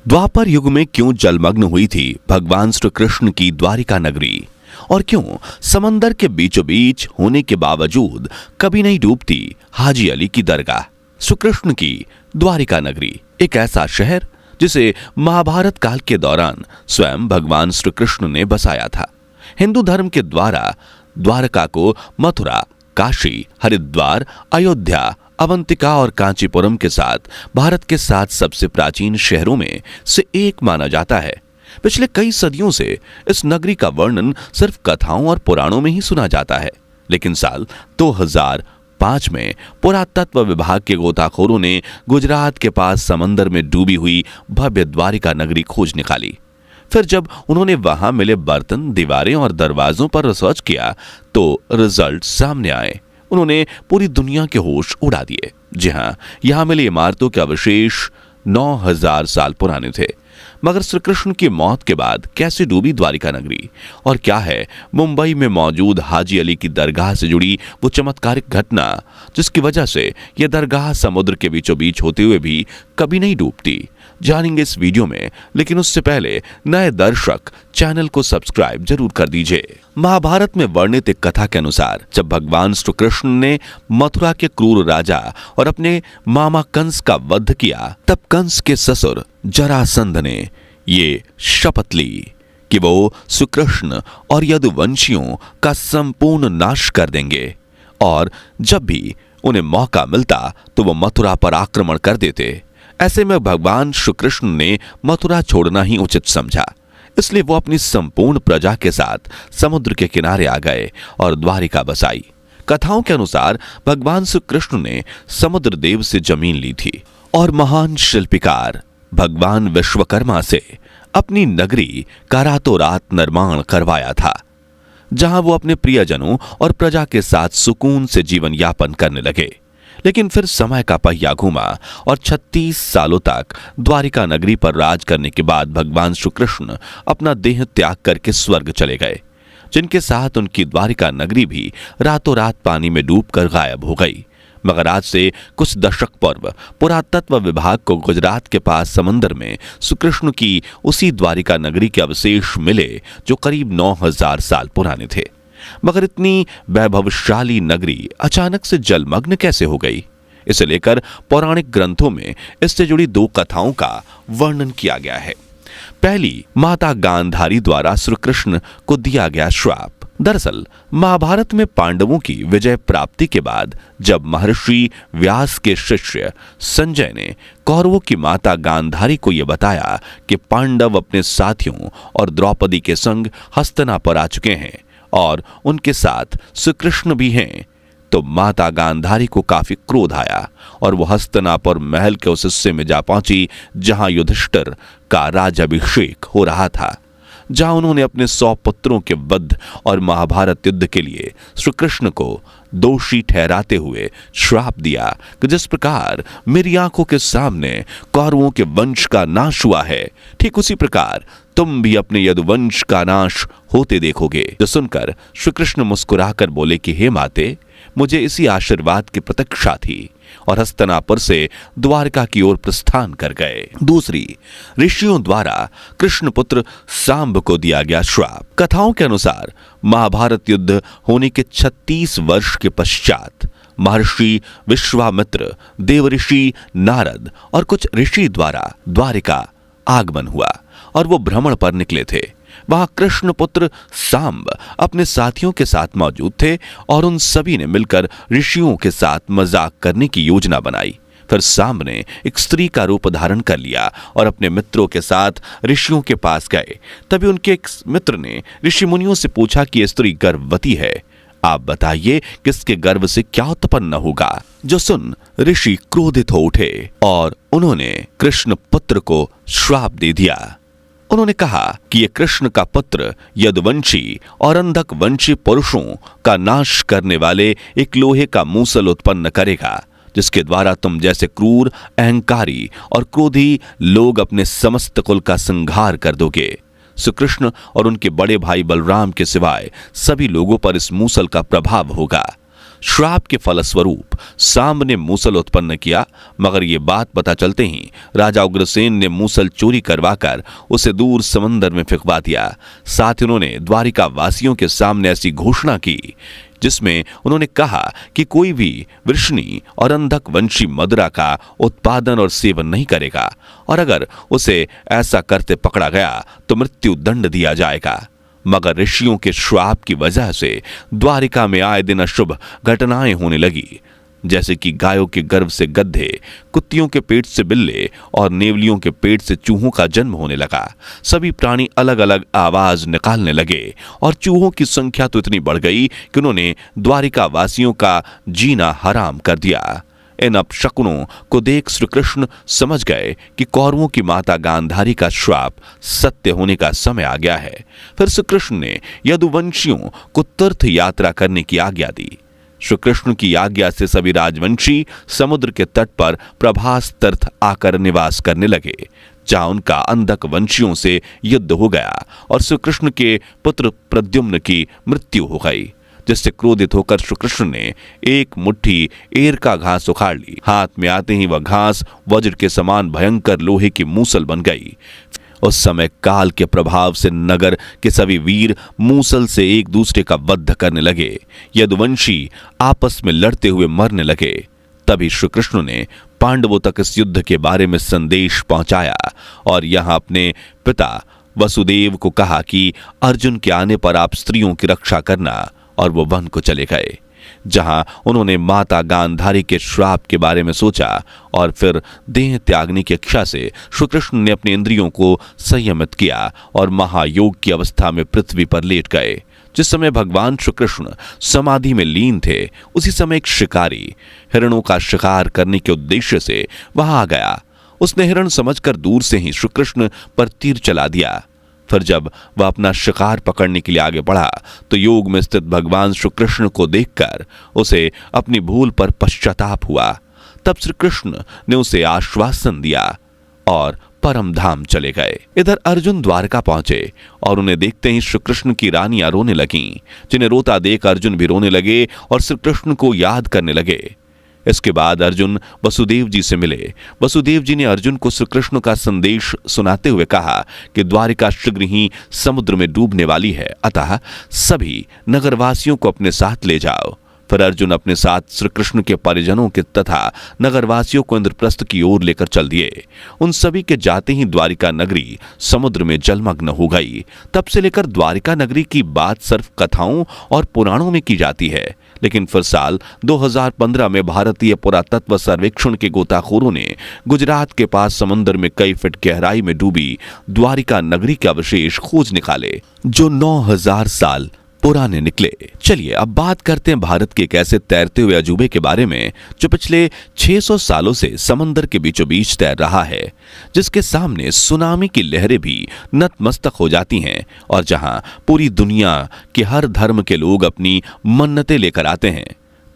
द्वापर युग में क्यों जलमग्न हुई थी भगवान श्री कृष्ण की द्वारिका नगरी, और क्यों समंदर के बीचों बीच होने के बावजूद कभी नहीं डूबती हाजी अली की दरगाह। श्री कृष्ण की द्वारिका नगरी एक ऐसा शहर जिसे महाभारत काल के दौरान स्वयं भगवान श्री कृष्ण ने बसाया था। हिंदू धर्म के द्वारा द्वारका को मथुरा, काशी, हरिद्वार, अयोध्या, अवंतिका और कांचीपुरम के साथ भारत के 7 सबसे प्राचीन शहरों में से एक माना जाता है। पिछले कई सदियों से इस नगरी का वर्णन सिर्फ कथाओं और पुराणों में ही सुना जाता है, लेकिन साल 2005 में पुरातत्व विभाग के गोताखोरों ने गुजरात के पास समंदर में डूबी हुई भव्य द्वारिका नगरी खोज निकाली। फिर जब उन्होंने वहां मिले बर्तन, दीवारें और दरवाजों पर रिसर्च किया तो रिजल्ट सामने आए। उन्होंने पूरी दुनिया के होश उड़ा दिए। जी हां, यहां मिली इमारतों के अवशेष 9000 साल पुराने थे। मगर श्री कृष्ण की मौत के बाद कैसे डूबी द्वारिका नगरी, और क्या है मुंबई में मौजूद हाजी अली की दरगाह से जुड़ी वो चमत्कारिक घटना जिसकी वजह से यह दरगाह समुद्र के बीचों बीच होते हुए भी कभी नहीं डूबती, जानेंगे इस वीडियो में। लेकिन उससे पहले नए दर्शक चैनल को सब्सक्राइब जरूर कर दीजिए। महाभारत में वर्णित एक कथा के अनुसार जब भगवान श्री कृष्ण ने मथुरा के क्रूर राजा और अपने मामा कंस का वध किया, तब कंस के ससुर जरासंध ने ये शपथ ली कि वो श्री कृष्ण और यदुवंशियों का संपूर्ण नाश कर देंगे, और जब भी उन्हें मौका मिलता तो वो मथुरा पर आक्रमण कर देते। ऐसे में भगवान श्री कृष्ण ने मथुरा छोड़ना ही उचित समझा, इसलिए वो अपनी संपूर्ण प्रजा के साथ समुद्र के किनारे आ गए और द्वारिका बसाई। कथाओं के अनुसार भगवान श्री कृष्ण ने समुद्र देव से जमीन ली थी और महान शिल्पकार भगवान विश्वकर्मा से अपनी नगरी का रातों रात निर्माण करवाया था, जहां वो अपने प्रियजनों और प्रजा के साथ सुकून से जीवन यापन करने लगे। लेकिन फिर समय का पहिया घूमा और 36 सालों तक द्वारिका नगरी पर राज करने के बाद भगवान श्री कृष्ण अपना देह त्याग करके स्वर्ग चले गए, जिनके साथ उनकी द्वारिका नगरी भी रातों रात पानी में डूबकर गायब हो गई। मगर आज से कुछ दशक पूर्व पुरातत्व विभाग को गुजरात के पास समंदर में श्री कृष्ण की उसी द्वारिका नगरी के अवशेष मिले जो करीब 9000 साल पुराने थे। मगर इतनी वैभवशाली नगरी अचानक से जलमग्न कैसे हो गई? इसे लेकर पौराणिक ग्रंथों में इससे जुड़ी 2 कथाओं का वर्णन किया गया है। पहली, माता गांधारी द्वारा श्री कृष्ण को दिया गया श्राप। दरअसल महाभारत में पांडवों की विजय प्राप्ति के बाद जब महर्षि व्यास के शिष्य संजय ने कौरवों की माता गांधारी को यह बताया कि पांडव अपने साथियों और द्रौपदी के संग हस्तिनापुर आ चुके हैं और उनके साथ श्री कृष्ण भी हैं, तो माता गांधारी को काफी क्रोध आया और वो हस्तिनापुर महल के उस हिस्से में जा पहुंची जहां युधिष्ठिर का राज्याभिषेक हो रहा था, जहां उन्होंने अपने 100 पुत्रों के वध और महाभारत युद्ध के लिए श्री कृष्ण को दोषी ठहराते हुए श्राप दिया कि जिस प्रकार मेरी आंखों के सामने कौरवों के वंश का नाश हुआ है, ठीक उसी प्रकार तुम भी अपने यदुवंश का नाश होते देखोगे। जो सुनकर श्री कृष्ण मुस्कुराकर बोले कि हे माते, मुझे इसी आशीर्वाद की प्रतीक्षा थी, और हस्तिनापुर से द्वारका की ओर प्रस्थान कर गए। दूसरी, ऋषियों द्वारा कृष्ण पुत्र सांब को दिया गया श्राप। कथाओं के अनुसार महाभारत युद्ध होने के 36 वर्ष के पश्चात महर्षि विश्वामित्र, देवऋषि नारद और कुछ ऋषि द्वारा द्वारिका आगमन हुआ और वो भ्रमण पर निकले थे। वहां कृष्ण पुत्र सांब अपने साथियों के साथ मौजूद थे और उन सभी ने मिलकर ऋषियों के साथ मजाक करने की योजना बनाई। फिर सांब ने एक स्त्री का रूप धारण कर लिया और अपने मित्रों के साथ ऋषियों के पास गए। तभी उनके एक मित्र ने ऋषि मुनियों से पूछा कि यह स्त्री गर्भवती है, आप बताइए किसके गर्भ से क्या उत्पन्न होगा। जो सुन ऋषि क्रोधित हो उठे और उन्होंने कृष्ण पुत्र को श्राप दे दिया। उन्होंने कहा कि यह कृष्ण का पुत्र यदुवंशी और अंधक वंशी पुरुषों का नाश करने वाले एक लोहे का मूसल उत्पन्न करेगा, जिसके द्वारा तुम जैसे क्रूर, अहंकारी और क्रोधी लोग अपने समस्त कुल का संहार कर दोगे। श्री कृष्ण और उनके बड़े भाई बलराम के सिवाय सभी लोगों पर इस मूसल का प्रभाव होगा। श्राप के फलस्वरूप सांब ने मूसल उत्पन्न किया, मगर यह बात पता चलते ही राजा उग्रसेन ने मूसल चोरी करवाकर उसे दूर समंदर में फेंकवा दिया। साथ ही उन्होंने द्वारिका वासियों के सामने ऐसी घोषणा की जिसमें उन्होंने कहा कि कोई भी वृषणी और अंधक वंशी मदिरा का उत्पादन और सेवन नहीं करेगा, और अगर उसे ऐसा करते पकड़ा गया तो मृत्यु दंड दिया जाएगा। मगर ऋषियों के श्राप की वजह से द्वारिका में आए दिन अशुभ घटनाएं होने लगी, जैसे कि गायों के गर्भ से गड्ढे, कुत्तियों के पेट से बिल्ले और नेवलियों के पेट से चूहों का जन्म होने लगा। सभी प्राणी अलग अलग आवाज निकालने लगे और चूहों की संख्या तो इतनी बढ़ गई कि उन्होंने द्वारिका वासियों का जीना हराम कर दिया। इन अपशकुनों को देख श्री कृष्ण समझ गए कि कौरवों की माता गांधारी का श्राप सत्य होने का समय आ गया है। फिर श्री कृष्ण ने यदुवंशियों को तीर्थ यात्रा करने की आज्ञा दी। श्री कृष्ण की आज्ञा से सभी राजवंशी समुद्र के तट पर प्रभास तीर्थ आकर निवास करने लगे, जहां उनका अंधक वंशियों से युद्ध हो गया और श्री कृष्ण के पुत्र प्रद्युम्न की मृत्यु हो गई, जिससे क्रोधित होकर श्री कृष्ण ने एक मुट्ठी एर का घास उखाड़ ली। हाथ में आते ही वह घास वज्र के समान भयंकर लोहे की मूसल बन गई। उस समय काल के प्रभाव से नगर के सभी वीर मूसल से एक दूसरे का वध करने लगे। यदुवंशी आपस में लड़ते हुए मरने लगे। तभी श्री कृष्ण ने पांडवों तक इस युद्ध के बारे में संदेश पहुंचाया और यहां अपने पिता वसुदेव को कहा कि अर्जुन के आने पर आप स्त्रियों की रक्षा करना, और वो वन को चले गए, जहां उन्होंने माता गांधारी के श्राप के बारे में सोचा और फिर देह त्यागने की इच्छा से श्री कृष्ण ने अपने इंद्रियों को संयमित किया और महायोग की अवस्था में पृथ्वी पर लेट गए। जिस समय भगवान श्री कृष्ण समाधि में लीन थे, उसी समय एक शिकारी हिरणों का शिकार करने के उद्देश्य से वहां आ गया। उसने हिरण समझकर दूर से ही श्री कृष्ण पर तीर चला दिया। फिर जब वह अपना शिकार पकड़ने के लिए आगे बढ़ा तो योग में स्थित भगवान श्री कृष्ण को देखकर उसे अपनी भूल पर पश्चाताप हुआ। तब श्री कृष्ण ने उसे आश्वासन दिया और परम धाम चले गए। इधर अर्जुन द्वारका पहुंचे और उन्हें देखते ही श्री कृष्ण की रानियां रोने लगीं, जिन्हें रोता देख अर्जुन भी रोने लगे और श्री कृष्ण को याद करने लगे। इसके बाद अर्जुन वसुदेव जी से मिले। वसुदेव जी ने अर्जुन को श्री कृष्ण का संदेश सुनाते हुए कहा कि द्वारिका शीघ्र ही समुद्र में डूबने वाली है, अतः सभी नगरवासियों को अपने साथ ले जाओ। फिर अर्जुन अपने साथ श्री कृष्ण के परिजनों के तथा नगरवासियों को इंद्रप्रस्थ की ओर लेकर चल दिए। उन सभी के जाते ही द्वारिका नगरी समुद्र में जलमग्न हो गई। तब से लेकर द्वारिका नगरी की बात सिर्फ कथाओं और पुराणों में की जाती है, लेकिन फिर साल 2015 में भारतीय पुरातत्व सर्वेक्षण के गोताखोरों ने गुजरात के पास समुद्र में कई फीट गहराई में डूबी द्वारिका नगरी के अवशेष खोज निकाले, जो 9000 साल पुराने निकले। चलिए अब बात करते हैं भारत के एक ऐसे तैरते हुए अजूबे के बारे में जो पिछले 600 सालों से समंदर के बीचों बीच तैर रहा है, जिसके सामने सुनामी की लहरें भी नतमस्तक हो जाती हैं और जहां पूरी दुनिया के हर धर्म के लोग अपनी मन्नतें लेकर आते हैं।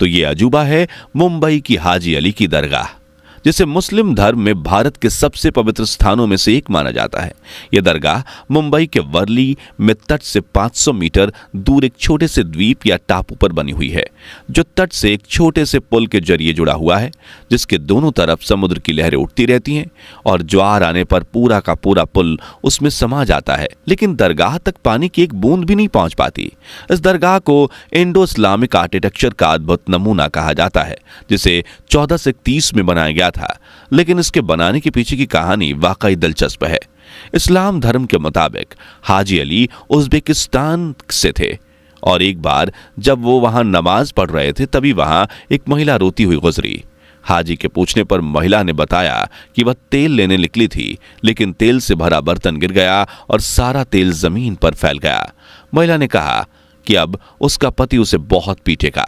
तो ये अजूबा है मुंबई की हाजी अली की दरगाह, जिसे मुस्लिम धर्म में भारत के सबसे पवित्र स्थानों में से एक माना जाता है। यह दरगाह मुंबई के वर्ली में तट से 500 मीटर दूर एक छोटे से द्वीप या टापू पर बनी हुई है, जो तट से एक छोटे से पुल के जरिए जुड़ा हुआ है, जिसके दोनों तरफ समुद्र की लहरें उठती रहती हैं और ज्वार आने पर पूरा का पूरा पुल उसमें समा जाता है, लेकिन दरगाह तक पानी की एक बूंद भी नहीं पहुंच पाती। इस दरगाह को इंडो इस्लामिक आर्किटेक्चर का अद्भुत नमूना कहा जाता है, जिसे 1430 में बनाया गया था, लेकिन इसके बनाने के पीछे की कहानी वाकई दिलचस्प है। इस्लाम धर्म के मुताबिक हाजी अली उज्बेकिस्तान से थे और एक बार जब वो वहां नमाज पढ़ रहे थे, तभी वहां एक महिला रोती हुई गुजरी। हाजी के पूछने पर महिला ने बताया कि वह तेल लेने निकली थी, लेकिन तेल से भरा बर्तन गिर गया और सारा तेल जमीन पर फैल गया। महिला ने कहा कि अब उसका पति उसे बहुत पीटेगा।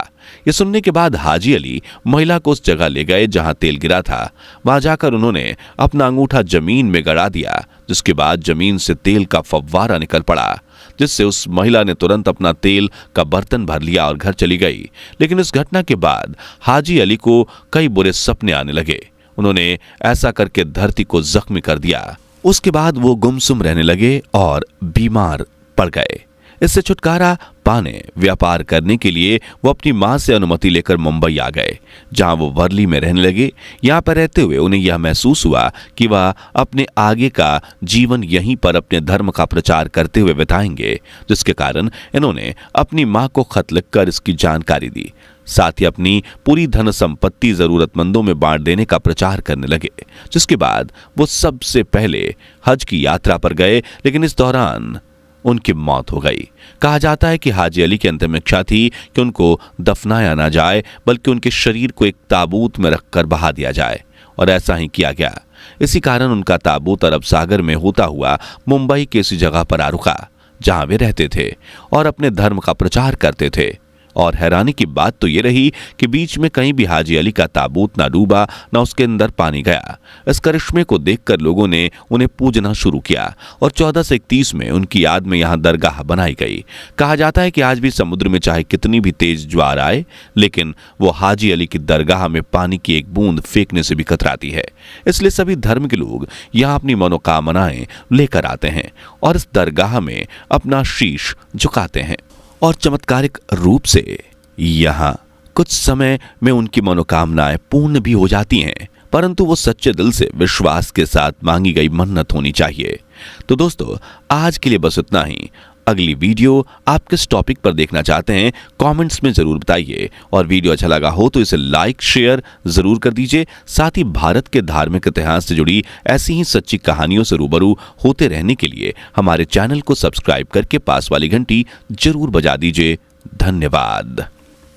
यह सुनने के बाद हाजी अली महिला को उस जगह ले गए जहां तेल गिरा था। वहां जाकर उन्होंने अपना अंगूठा जमीन में गड़ा दिया, जिसके बाद जमीन से तेल का फव्वारा निकल पड़ा, जिससे उस महिला ने तुरंत अपना तेल का बर्तन भर लिया और घर चली गई। लेकिन इस घटना के बाद हाजी अली को कई बुरे सपने आने लगे। उन्होंने ऐसा करके धरती को जख्मी कर दिया। उसके बाद वो गुमसुम रहने लगे और बीमार पड़ गए। इससे छुटकारा पाने व्यापार करने के लिए वो अपनी मां से अनुमति लेकर मुंबई आ गए, जहां वो वर्ली में रहने लगे। यहां पर रहते हुए उन्हें यह महसूस हुआ कि वह अपने आगे का जीवन यहीं पर अपने धर्म का प्रचार करते हुए बिताएंगे, जिसके कारण इन्होंने अपनी मां को खत लिखकर इसकी जानकारी दी। साथ ही अपनी पूरी धन संपत्ति जरूरतमंदों में बांट देने का प्रचार करने लगे, जिसके बाद वो सबसे पहले हज की यात्रा पर गए, लेकिन इस दौरान उनकी मौत हो गई। कहा जाता है कि हाजी अली की अंतिम इच्छा थी कि उनको दफनाया ना जाए, बल्कि उनके शरीर को एक ताबूत में रखकर बहा दिया जाए, और ऐसा ही किया गया। इसी कारण उनका ताबूत अरब सागर में होता हुआ मुंबई की इसी जगह पर आ रुका जहां वे रहते थे और अपने धर्म का प्रचार करते थे। और हैरानी की बात तो ये रही कि बीच में कहीं भी हाजी अली का ताबूत ना डूबा, ना उसके अंदर पानी गया। इस करिश्मे को देखकर लोगों ने उन्हें पूजना शुरू किया और 1431 में उनकी याद में यहां दरगाह बनाई गई। कहा जाता है कि आज भी समुद्र में चाहे कितनी भी तेज ज्वार आए, लेकिन वो हाजी अली की दरगाह में पानी की एक बूंद फेंकने से भी कतराती है। इसलिए सभी धर्म के लोग यहां अपनी मनोकामनाएं लेकर आते हैं और इस दरगाह में अपना शीश झुकाते हैं, और चमत्कारिक रूप से यहां कुछ समय में उनकी मनोकामनाएं पूर्ण भी हो जाती हैं, परंतु वो सच्चे दिल से विश्वास के साथ मांगी गई मन्नत होनी चाहिए। तो दोस्तों, आज के लिए बस इतना ही। अगली वीडियो आप किस टॉपिक पर देखना चाहते हैं कमेंट्स में जरूर बताइए, और वीडियो अच्छा लगा हो तो इसे लाइक शेयर जरूर कर दीजिए। साथ ही भारत के धार्मिक इतिहास से जुड़ी ऐसी ही सच्ची कहानियों से रूबरू होते रहने के लिए हमारे चैनल को सब्सक्राइब करके पास वाली घंटी जरूर बजा दीजिए। धन्यवाद।